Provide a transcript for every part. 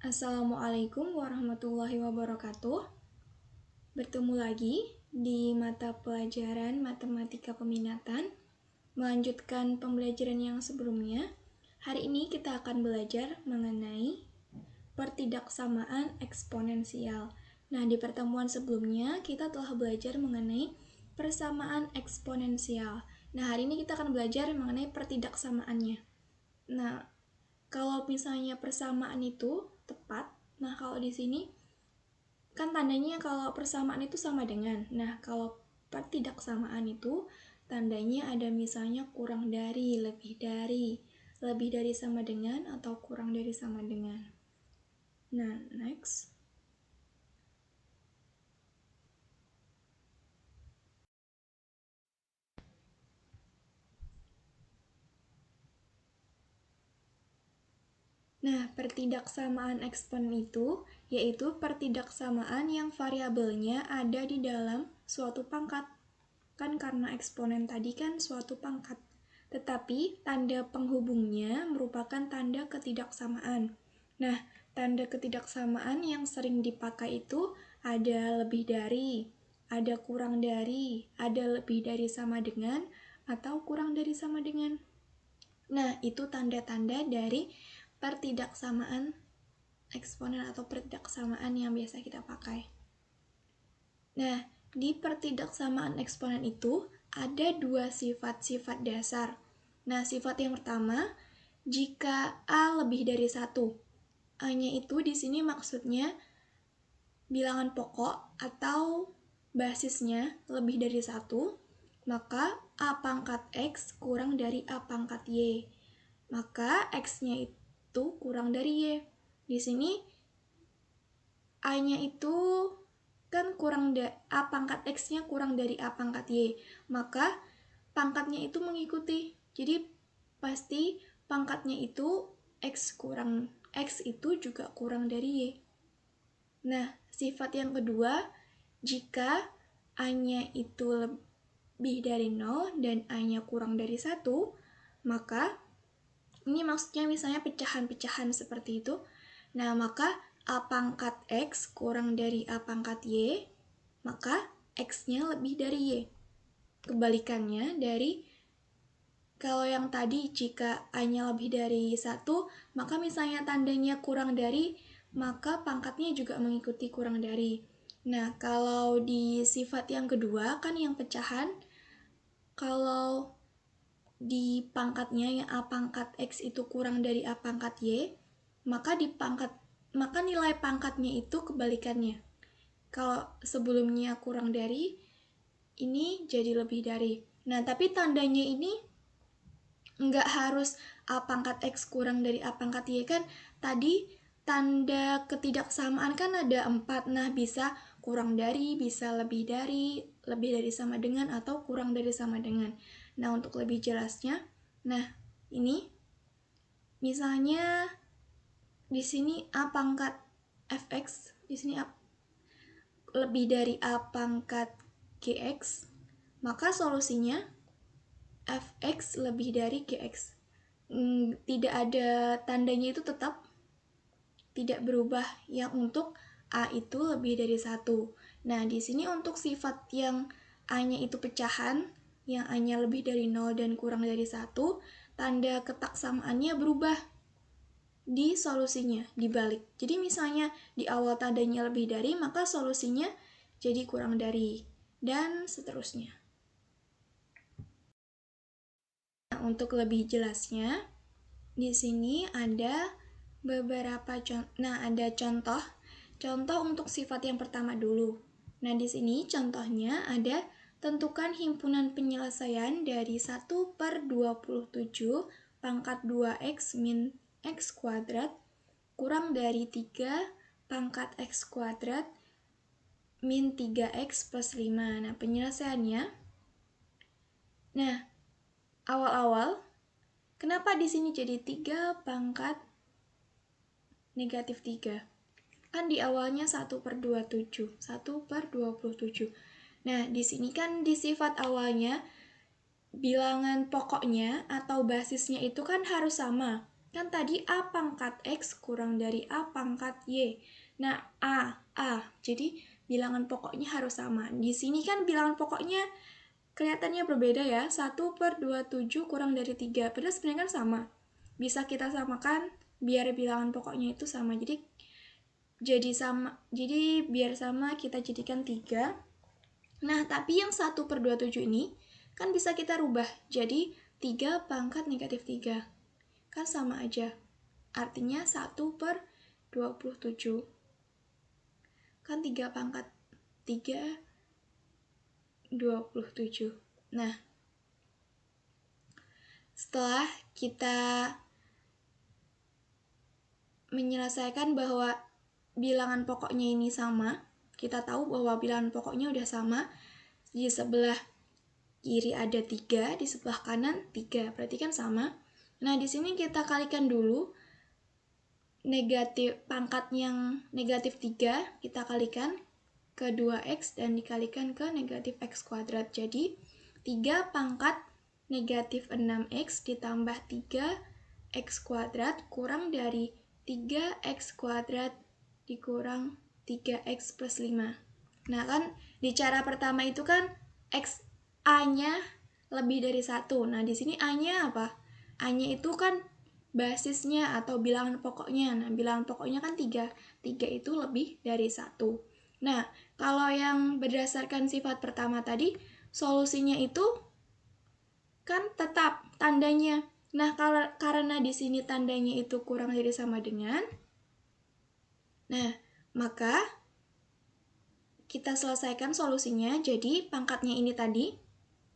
Assalamualaikum warahmatullahi wabarakatuh. Bertemu lagi di mata pelajaran Matematika Peminatan. Melanjutkan pembelajaran yang sebelumnya, hari ini kita akan belajar mengenai pertidaksamaan eksponensial. Nah, di pertemuan sebelumnya kita telah belajar mengenai persamaan eksponensial. Nah, hari ini kita akan belajar mengenai pertidaksamaannya. Nah, kalau misalnya persamaan itu tepat, nah kalau di sini kan tandanya kalau persamaan itu sama dengan. Nah, kalau pertidaksamaan itu tandanya ada misalnya kurang dari, lebih dari sama dengan atau kurang dari sama dengan. Nah, next. Nah, pertidaksamaan eksponen itu yaitu pertidaksamaan yang variabelnya ada di dalam suatu pangkat. Kan karena eksponen tadi kan suatu pangkat. Tetapi tanda penghubungnya merupakan tanda ketidaksamaan. Nah, tanda ketidaksamaan yang sering dipakai itu ada lebih dari, ada kurang dari, ada lebih dari sama dengan, atau kurang dari sama dengan. Nah, itu tanda-tanda dari pertidaksamaan eksponen atau pertidaksamaan yang biasa kita pakai. Nah, di pertidaksamaan eksponen itu ada dua sifat-sifat dasar. Nah, sifat yang pertama, jika A lebih dari 1. A-nya itu di sini maksudnya bilangan pokok atau basisnya lebih dari 1, maka A pangkat X kurang dari A pangkat Y. Maka X-nya itu kurang dari Y. Di sini A-nya itu kan A pangkat X-nya kurang dari A pangkat Y. Maka pangkatnya itu mengikuti. Jadi pasti pangkatnya itu X itu juga kurang dari Y. Nah, sifat yang kedua, jika A-nya itu lebih dari 0 dan A-nya kurang dari 1, maka ini maksudnya misalnya pecahan-pecahan seperti itu. Nah, maka A pangkat X kurang dari A pangkat Y, maka X-nya lebih dari Y. Kebalikannya dari kalau yang tadi jika A-nya lebih dari 1, maka misalnya tandanya kurang dari, maka pangkatnya juga mengikuti kurang dari. Nah, kalau di sifat yang kedua kan yang pecahan, kalau di pangkatnya yang A pangkat X itu kurang dari A pangkat Y, maka nilai pangkatnya itu kebalikannya. Kalau sebelumnya kurang dari, ini jadi lebih dari. Nah, tapi tandanya ini nggak harus A pangkat X kurang dari A pangkat Y kan. Tadi tanda ketidaksamaan kan ada 4. Nah, bisa kurang dari, bisa lebih dari sama dengan, atau kurang dari sama dengan. Nah, untuk lebih jelasnya, nah ini misalnya di sini A pangkat Fx, di sini lebih dari A pangkat Gx, maka solusinya Fx lebih dari Gx. Tidak ada tandanya, itu tetap tidak berubah yang untuk A itu lebih dari 1. Nah, di sini untuk sifat yang A-nya itu pecahan, yang A-nya lebih dari 0 dan kurang dari 1, tanda ketaksamaannya berubah di solusinya, dibalik. Jadi misalnya di awal tandanya lebih dari, maka solusinya jadi kurang dari, dan seterusnya. Nah, untuk lebih jelasnya, di sini ada beberapa ada contoh untuk sifat yang pertama dulu. Nah, di sini contohnya ada tentukan himpunan penyelesaian dari 1/27 pangkat 2x min x kuadrat kurang dari 3 pangkat x kuadrat min 3x plus 5. Nah, penyelesaiannya. Nah, awal-awal kenapa di sini jadi 3 pangkat negatif 3? Kan di awalnya 1/27. 1/27. Nah, di sini kan di sifat awalnya bilangan pokoknya atau basisnya itu kan harus sama. Kan tadi A pangkat X kurang dari A pangkat Y. Nah, A. Jadi bilangan pokoknya harus sama. Di sini kan bilangan pokoknya kelihatannya berbeda ya. 1/27 kurang dari 3. Padahal sebenarnya kan sama. Bisa kita samakan biar bilangan pokoknya itu sama. Jadi biar sama kita jadikan 3. Nah, tapi yang 1/27 ini kan bisa kita rubah. Jadi 3 pangkat negatif 3. Kan sama aja. Artinya 1/27. Kan 3 pangkat 3, 27. Nah, setelah kita menyelesaikan bahwa bilangan pokoknya ini sama, kita tahu bahwa bilangan pokoknya udah sama, di sebelah kiri ada 3, di sebelah kanan 3, berarti kan sama. Nah, di sini kita kalikan dulu negatif pangkat yang negatif 3, kita kalikan ke 2x dan dikalikan ke negatif x kuadrat. Jadi 3 pangkat negatif 6x ditambah 3x kuadrat kurang dari 3x kuadrat dikurang 3x plus 5. Nah kan di cara pertama itu kan x a-nya lebih dari 1. Nah di sini a-nya apa? A-nya itu kan basisnya atau bilangan pokoknya. Nah bilangan pokoknya kan 3. 3 itu lebih dari 1. Nah kalau yang berdasarkan sifat pertama tadi, solusinya itu kan tetap tandanya. Nah karena di sini tandanya itu kurang dari sama dengan, nah maka kita selesaikan solusinya. Jadi pangkatnya ini tadi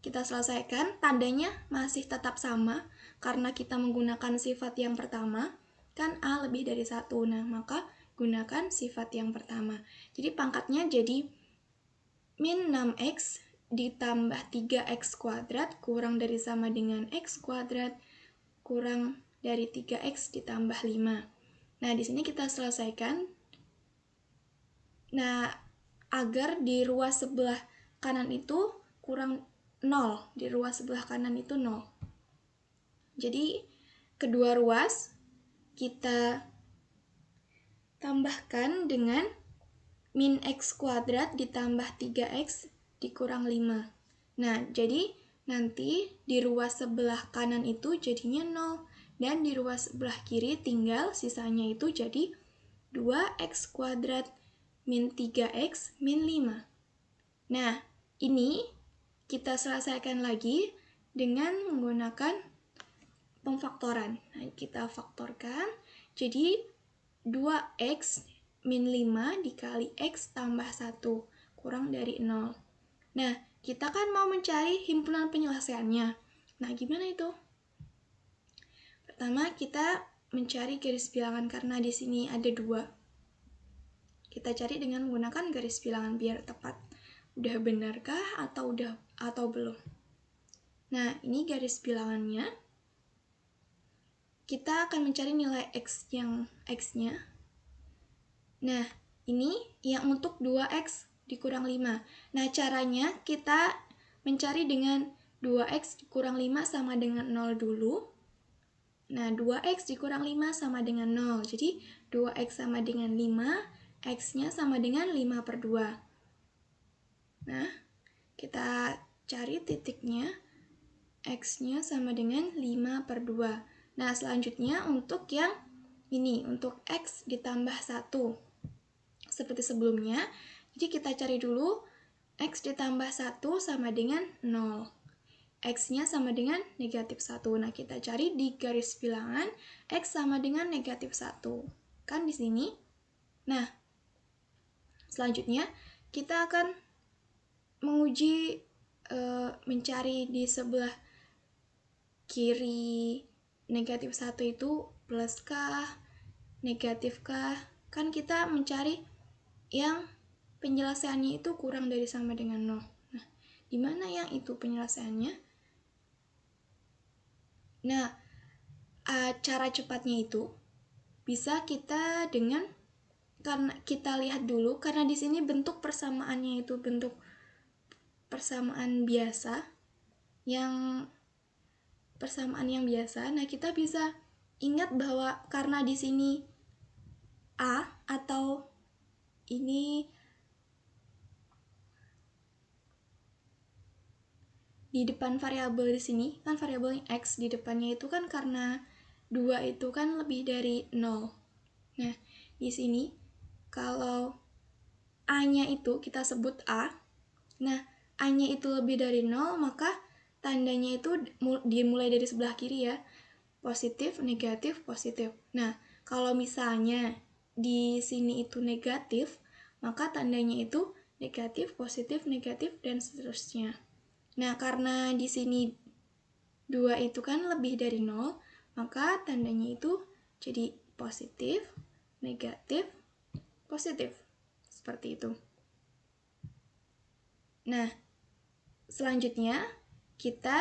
kita selesaikan, tandanya masih tetap sama karena kita menggunakan sifat yang pertama, kan A lebih dari 1. Nah, maka gunakan sifat yang pertama. Jadi pangkatnya jadi min 6x ditambah 3x kuadrat kurang dari sama dengan x kuadrat kurang dari 3x ditambah 5. Nah, di sini kita selesaikan. Nah, agar di ruas sebelah kanan itu kurang 0, di ruas sebelah kanan itu 0. Jadi kedua ruas kita tambahkan dengan min x kuadrat ditambah 3x dikurang 5. Nah, jadi nanti di ruas sebelah kanan itu jadinya 0 dan di ruas sebelah kiri tinggal sisanya itu jadi 2x kuadrat min 3x min 5. Nah, ini kita selesaikan lagi dengan menggunakan pemfaktoran. Nah, kita faktorkan, jadi 2x min 5 dikali x tambah 1 kurang dari 0. Nah, kita kan mau mencari himpunan penyelesaiannya. Nah, gimana itu? Pertama, kita mencari garis bilangan karena di sini ada 2. Kita cari dengan menggunakan garis bilangan biar tepat. Udah benarkah atau belum? Nah, ini garis bilangannya. Kita akan mencari nilai x-nya. Nah, ini yang untuk 2x dikurang 5. Nah, caranya kita mencari dengan 2x dikurang 5 sama dengan 0 dulu. Nah, 2x dikurang 5 sama dengan 0. Jadi, 2x sama dengan 5, x-nya sama dengan 5/2. Nah, kita cari titiknya, x-nya sama dengan 5/2. Nah, selanjutnya untuk yang ini, untuk x ditambah 1. Seperti sebelumnya, jadi kita cari dulu x ditambah 1 sama dengan 0. X-nya sama dengan negatif 1. Nah, kita cari di garis bilangan x sama dengan negatif 1. Kan di sini. Nah, selanjutnya kita akan menguji mencari di sebelah kiri negatif 1 itu plus kah, negatif kah. Kan kita mencari yang penyelesaiannya itu kurang dari sama dengan 0. Nah, di mana yang itu penyelesaiannya? Nah, cara cepatnya itu bisa kita dengan, karena kita lihat dulu, karena di sini bentuk persamaannya itu bentuk persamaan yang biasa. Nah, kita bisa Ingat bahwa karena di sini A atau ini di depan variabel di sini kan variabel X di depannya itu kan karena 2 itu kan lebih dari 0. Nah, di sini kalau A-nya itu kita sebut A. Nah, A-nya itu lebih dari 0, maka tandanya itu dimulai dari sebelah kiri ya. Positif, negatif, positif. Nah, kalau misalnya di sini itu negatif, maka tandanya itu negatif, positif, negatif, dan seterusnya. Nah, karena di sini 2 itu kan lebih dari 0, maka tandanya itu jadi positif, negatif, positif. Seperti itu. Nah, selanjutnya kita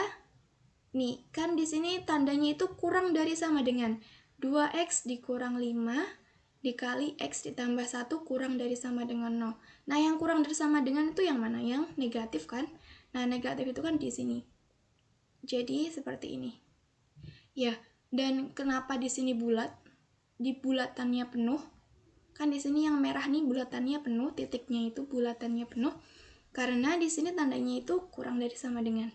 nih, kan di sini tandanya itu kurang dari sama dengan 2x dikurang 5 dikali x ditambah 1 kurang dari sama dengan 0. Nah, yang kurang dari sama dengan itu yang mana? Yang negatif kan? Nah, negatif itu kan di sini. Jadi seperti ini. Ya, dan kenapa di sini bulat? Di bulatannya penuh. Kan di sini yang merah nih bulatannya penuh, titiknya itu bulatannya penuh. Karena di sini tandanya itu kurang dari sama dengan.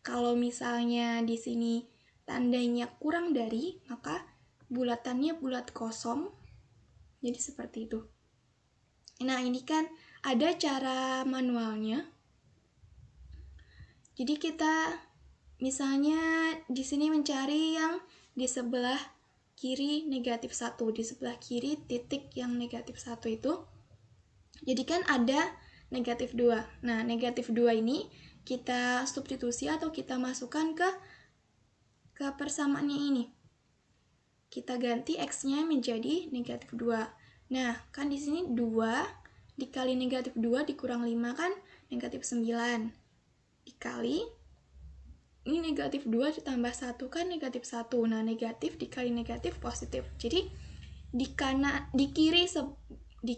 Kalau misalnya di sini tandanya kurang dari, maka bulatannya bulat kosong. Jadi seperti itu. Nah, ini kan ada cara manualnya. Jadi kita misalnya di sini mencari yang di sebelah kiri negatif 1, di sebelah kiri titik yang negatif 1 itu. Jadi kan ada negatif 2. Nah, negatif 2 ini kita substitusi atau kita masukkan ke persamaannya ini. Kita ganti X-nya menjadi negatif 2. Nah, kan di sini 2 dikali negatif 2 dikurang 5 kan negatif 9. Dikali ini negatif 2 ditambah 1 kan negatif 1. Nah, negatif dikali negatif positif. Jadi di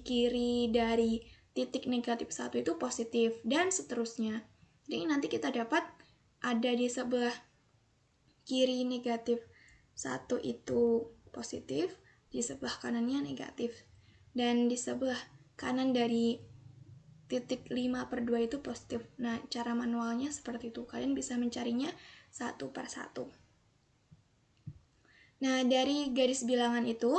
kiri dari titik negatif 1 itu positif dan seterusnya. Jadi nanti kita dapat ada di sebelah kiri negatif 1 itu positif, di sebelah kanannya negatif. Dan di sebelah kanan dari titik 5/2 itu positif. Nah, cara manualnya seperti itu. Kalian bisa mencarinya satu per satu. Nah, dari garis bilangan itu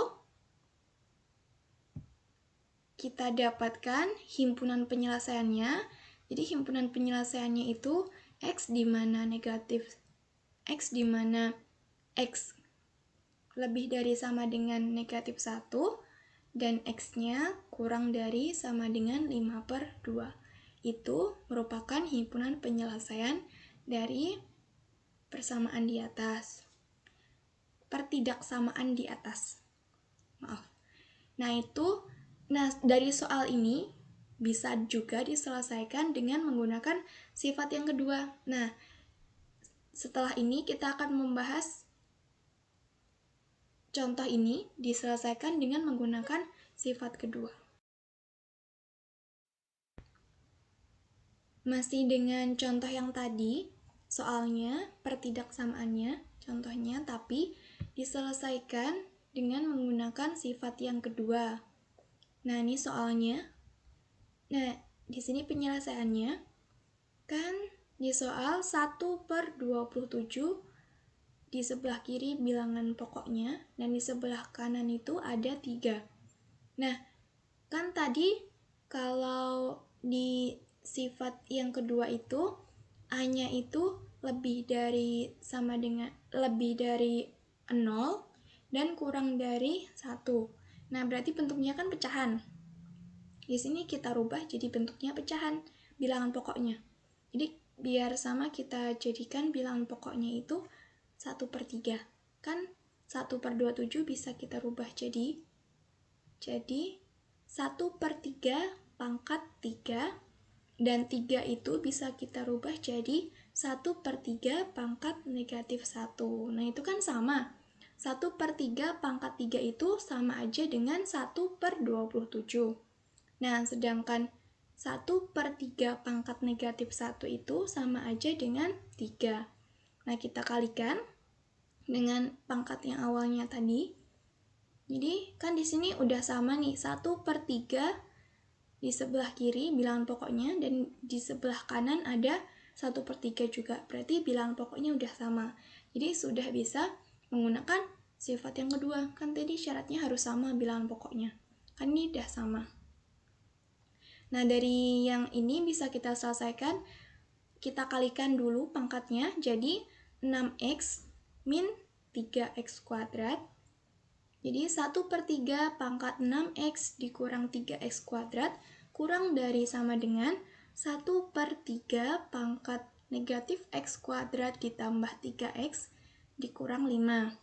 kita dapatkan himpunan penyelesaiannya. Jadi himpunan penyelesaiannya itu X di mana negatif X di mana X lebih dari sama dengan negatif 1 dan X-nya kurang dari sama dengan 5/2. Itu merupakan himpunan penyelesaian dari persamaan di atas. Pertidaksamaan di atas. Maaf. Nah, dari soal ini bisa juga diselesaikan dengan menggunakan sifat yang kedua. Nah, setelah ini kita akan membahas contoh ini diselesaikan dengan menggunakan sifat kedua. Masih dengan contoh yang tadi, soalnya pertidaksamaannya, contohnya, tapi diselesaikan dengan menggunakan sifat yang kedua. Nah, ini soalnya. Nah, di sini penyelesaiannya, kan di soal 1/27 di sebelah kiri bilangan pokoknya, dan di sebelah kanan itu ada 3. Nah, kan tadi kalau di sifat yang kedua itu A-nya itu lebih dari 0 dan kurang dari 1. Nah, berarti bentuknya kan pecahan. Di sini kita rubah jadi bentuknya pecahan bilangan pokoknya. Jadi biar sama kita jadikan bilangan pokoknya itu 1/3. Kan 1/27 bisa kita rubah jadi 1/3 pangkat 3, dan 3 itu bisa kita rubah jadi 1/3 pangkat negatif 1. Nah, itu kan sama. 1/3 pangkat 3 itu sama aja dengan 1/27. Nah, sedangkan 1/3 pangkat negatif 1 itu sama aja dengan 3. Nah, kita kalikan. dengan pangkat yang awalnya tadi. Jadi kan di sini udah sama nih, 1/3 di sebelah kiri bilangan pokoknya, dan di sebelah kanan ada 1/3 juga. Berarti bilangan pokoknya udah sama. Jadi sudah bisa menggunakan sifat yang kedua. Kan tadi syaratnya harus sama bilangan pokoknya. Kan ini udah sama. Nah, dari yang ini bisa kita selesaikan. Kita kalikan dulu pangkatnya. Jadi 6x min 3x kuadrat. Jadi 1/3 pangkat 6x dikurang 3x kuadrat kurang dari sama dengan 1/3 pangkat negatif x kuadrat ditambah 3x dikurang 5.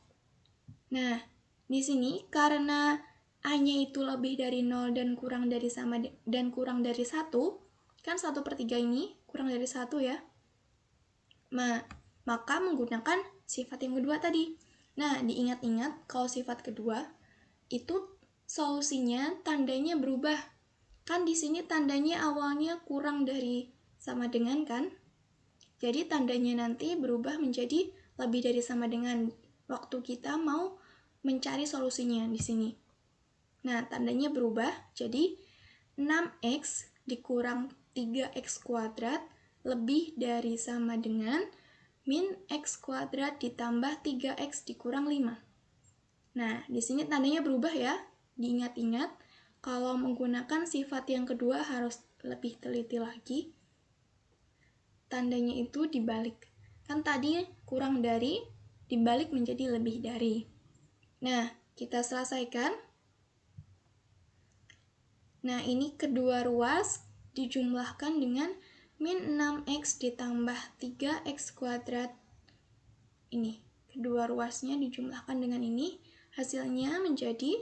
Nah, di sini karena A-nya itu lebih dari 0 dan kurang dari 1, kan 1/3 ini kurang dari 1 ya. Maka menggunakan sifat yang kedua tadi. Nah, diingat-ingat kalau sifat kedua itu solusinya tandanya berubah. Kan di sini tandanya awalnya kurang dari sama dengan kan? Jadi tandanya nanti berubah menjadi lebih dari sama dengan waktu kita mau mencari solusinya di sini. Nah, tandanya berubah jadi 6x dikurang 3x kuadrat lebih dari sama dengan min x kuadrat ditambah 3x dikurang 5. Nah, di sini tandanya berubah ya. Diingat-ingat, kalau menggunakan sifat yang kedua harus lebih teliti lagi. Tandanya itu dibalik. Kan tadi kurang dari, dibalik menjadi lebih dari. Nah, kita selesaikan. Nah, ini kedua ruas dijumlahkan dengan min 6x ditambah 3x kuadrat. Ini, kedua ruasnya dijumlahkan dengan ini. Hasilnya menjadi,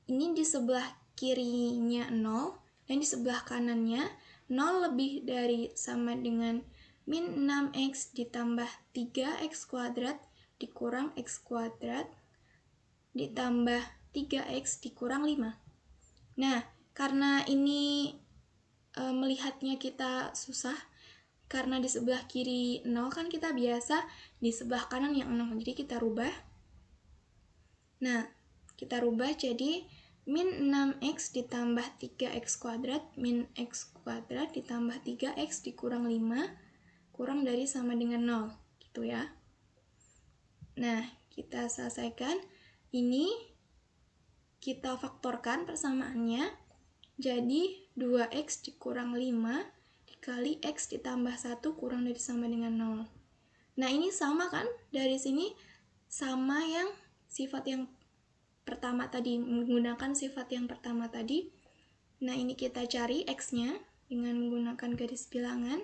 ini di sebelah kirinya 0, dan di sebelah kanannya 0 lebih dari sama dengan min 6x ditambah 3x kuadrat dikurang x kuadrat ditambah 3x dikurang 5. Nah, karena ini melihatnya kita susah, karena di sebelah kiri 0 kan kita biasa di sebelah kanan yang 0, jadi kita rubah. Nah, kita rubah jadi min 6x ditambah 3x kuadrat min x kuadrat ditambah 3x dikurang 5 kurang dari sama dengan 0, gitu ya. Nah, kita selesaikan. Ini kita faktorkan persamaannya. Jadi 2x dikurang 5 dikali x ditambah 1 kurang dari sama dengan 0. Nah, ini sama kan? Dari sini sama yang sifat yang pertama tadi, menggunakan sifat yang pertama tadi. Nah, ini kita cari x-nya dengan menggunakan garis bilangan.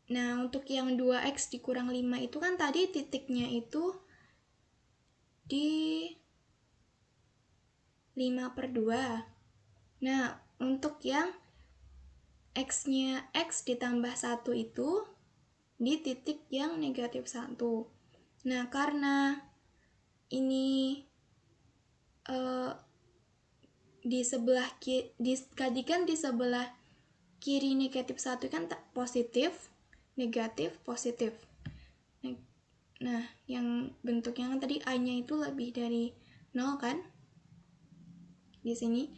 Nah, untuk yang 2x dikurang 5 itu kan tadi titiknya itu di 5/2. Nah, untuk yang x-nya x ditambah 1 itu di titik yang negatif 1. Nah, karena ini di sebelah kan di sebelah kiri negatif 1 kan positif, negatif, positif. Nah, yang bentuknya kan tadi A-nya itu lebih dari 0 kan? Di sini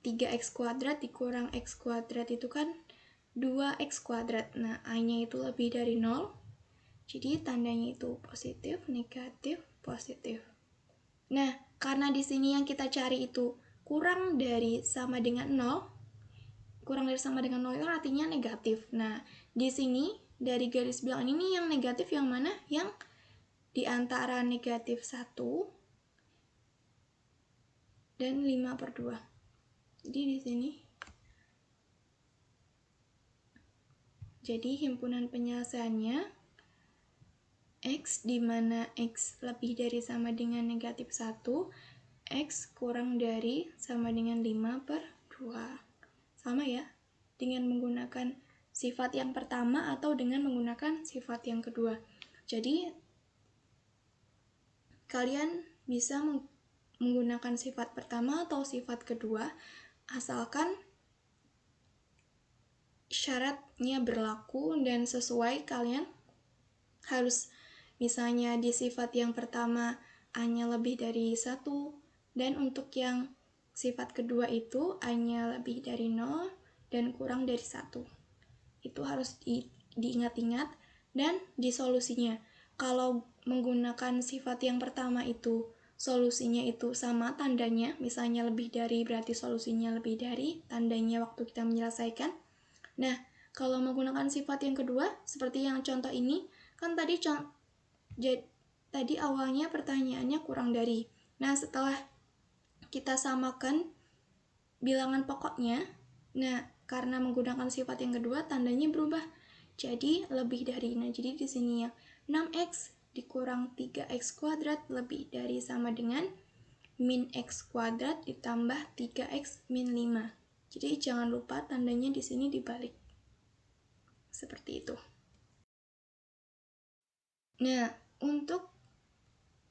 3x kuadrat dikurang x kuadrat itu kan 2x kuadrat. Nah, A-nya itu lebih dari 0. Jadi tandanya itu positif, negatif, positif. Nah, karena di sini yang kita cari itu kurang dari sama dengan 0. Kurang dari sama dengan 0 itu artinya negatif. Nah, di sini dari garis bilangan ini yang negatif yang mana? Yang di antara negatif 1 dan 5/2. Jadi di sini. Jadi himpunan penyelesaiannya x di mana x lebih dari sama dengan negatif 1, x kurang dari sama dengan 5/2. Sama ya, dengan menggunakan sifat yang pertama atau dengan menggunakan sifat yang kedua. Jadi kalian bisa menggunakan sifat pertama atau sifat kedua, asalkan syaratnya berlaku dan sesuai kalian harus misalnya di sifat yang pertama A-nya lebih dari 1, dan untuk yang sifat kedua itu A-nya lebih dari 0 dan kurang dari 1. Itu harus diingat-ingat dan di solusinya. Kalau menggunakan sifat yang pertama itu solusinya itu sama tandanya, misalnya lebih dari berarti solusinya lebih dari, tandanya waktu kita menyelesaikan. Nah, kalau menggunakan sifat yang kedua, seperti yang contoh ini, kan tadi awalnya pertanyaannya kurang dari. Nah, setelah kita samakan bilangan pokoknya, nah karena menggunakan sifat yang kedua tandanya berubah jadi lebih dari. Nah, jadi di sini yang 6x dikurang 3x kuadrat lebih dari sama dengan min x kuadrat ditambah 3x min 5. Jadi jangan lupa tandanya di sini dibalik. Seperti itu. Nah, untuk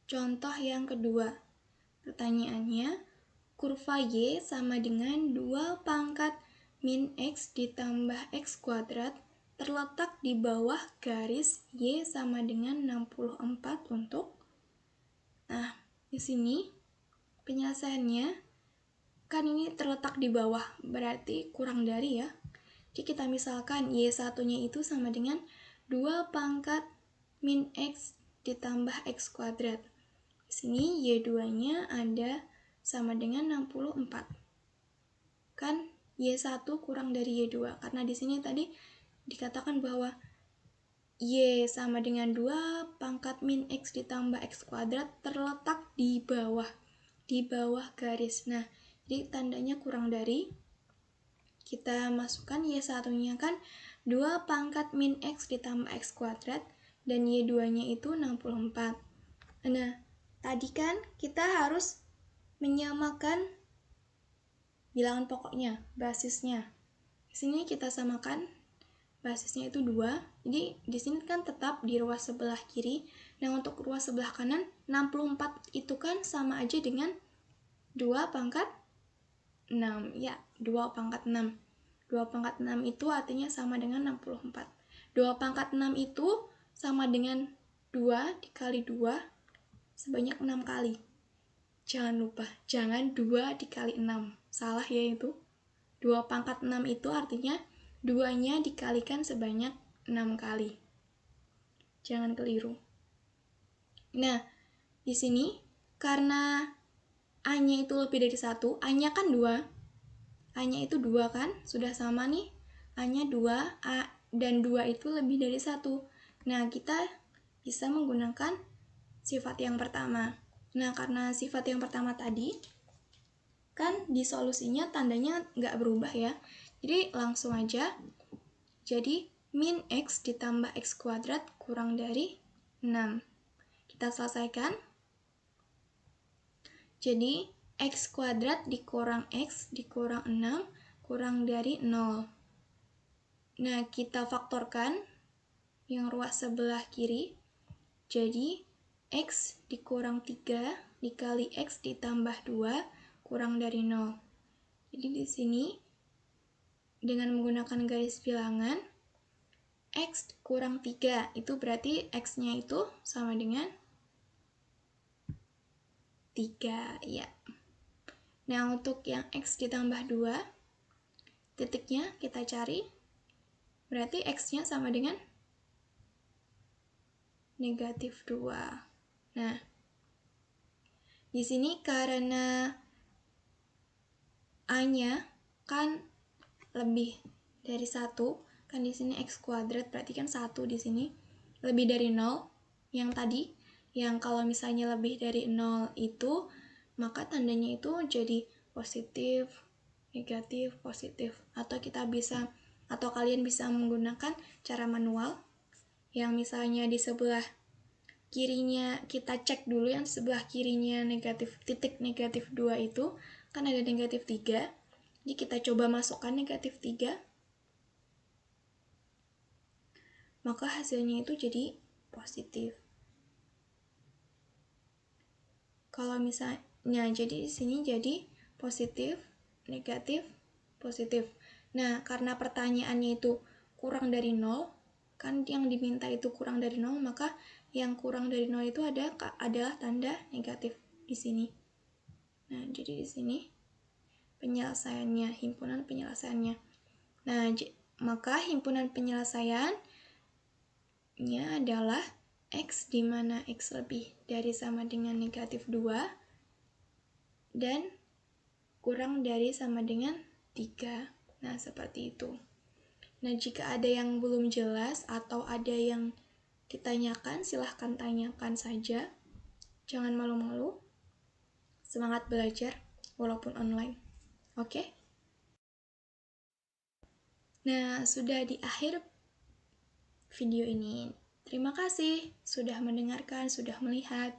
contoh yang kedua, pertanyaannya, kurva Y sama dengan 2 pangkat min X ditambah X kuadrat terletak di bawah garis Y sama dengan 64 untuk. Nah, di sini penyelesaiannya, kan ini terletak di bawah, berarti kurang dari ya. Jadi kita misalkan Y1-nya itu sama dengan 2 pangkat min X ditambah X kuadrat. Di sini Y2-nya ada sama dengan 64. Kan Y1 kurang dari Y2 karena di sini tadi dikatakan bahwa Y sama dengan 2 pangkat min X ditambah X kuadrat terletak di bawah garis. Nah, jadi tandanya kurang dari. Kita masukkan Y1-nya kan 2 pangkat min X ditambah X kuadrat dan Y2-nya itu 64. Nah, tadi kan kita harus menyamakan bilangan pokoknya, basisnya. Di sini kita samakan basisnya itu 2. Jadi di sini kan tetap di ruas sebelah kiri. Nah, untuk ruas sebelah kanan 64 itu kan sama aja dengan 2 pangkat 6. Ya, 2 pangkat 6. 2 pangkat 6 itu artinya sama dengan 64. 2 pangkat 6 itu sama dengan 2 dikali 2 sebanyak 6 kali. Jangan lupa, jangan 2 dikali 6. Salah ya itu. 2 pangkat 6 itu artinya 2-nya dikalikan sebanyak 6 kali. Jangan keliru. Nah, di sini karena A-nya itu lebih dari 1, A-nya kan 2. A-nya itu 2 kan? Sudah sama nih. A-nya 2, A dan 2 itu lebih dari 1. Nah, kita bisa menggunakan sifat yang pertama. Nah, karena sifat yang pertama tadi, kan di solusinya tandanya nggak berubah ya. Jadi langsung aja. Jadi min X ditambah X kuadrat kurang dari 6. Kita selesaikan. Jadi X kuadrat dikurang X dikurang 6 kurang dari 0. Nah, kita faktorkan yang ruas sebelah kiri. Jadi X dikurang 3 dikali X ditambah 2 kurang dari 0. Jadi di sini dengan menggunakan garis bilangan X kurang 3 itu berarti X-nya itu sama dengan 3 ya. Nah, untuk yang X ditambah 2 titiknya kita cari, berarti X-nya sama dengan negatif 2. Nah, di sini karena A-nya kan lebih dari 1, kan di sini X kuadrat berarti kan 1 di sini. Lebih dari 0 yang tadi, yang kalau misalnya lebih dari 0 itu, maka tandanya itu jadi positif, negatif, positif. Atau kalian bisa menggunakan cara manual, yang misalnya di sebelah kirinya kita cek dulu yang sebelah kirinya negatif, titik negatif 2 itu kan ada negatif 3. Jadi kita coba masukkan negatif 3. Maka hasilnya itu jadi positif. Kalau misalnya jadi di sini jadi positif, negatif, positif. Nah, karena pertanyaannya itu kurang dari 0, kan yang diminta itu kurang dari 0, maka yang kurang dari 0 itu adalah tanda negatif di sini. Nah, jadi di sini penyelesaiannya, himpunan penyelesaiannya. Nah, maka himpunan penyelesaiannya adalah X, di mana X lebih dari sama dengan negatif 2 dan kurang dari sama dengan 3. Nah, seperti itu. Nah, jika ada yang belum jelas atau ada yang ditanyakan, silahkan tanyakan saja. Jangan malu-malu. Semangat belajar, walaupun online. Oke? Nah, sudah di akhir video ini. Terima kasih sudah mendengarkan, sudah melihat.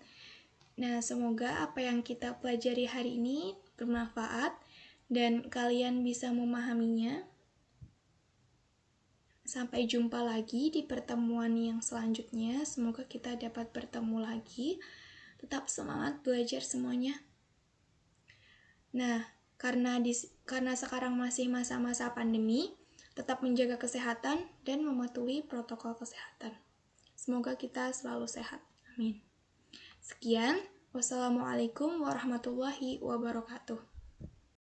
Nah, semoga apa yang kita pelajari hari ini bermanfaat dan kalian bisa memahaminya. Sampai jumpa lagi di pertemuan yang selanjutnya. Semoga kita dapat bertemu lagi. Tetap semangat belajar semuanya. Nah, karena sekarang masih masa-masa pandemi, tetap menjaga kesehatan dan mematuhi protokol kesehatan. Semoga kita selalu sehat. Amin. Sekian. Wassalamualaikum warahmatullahi wabarakatuh.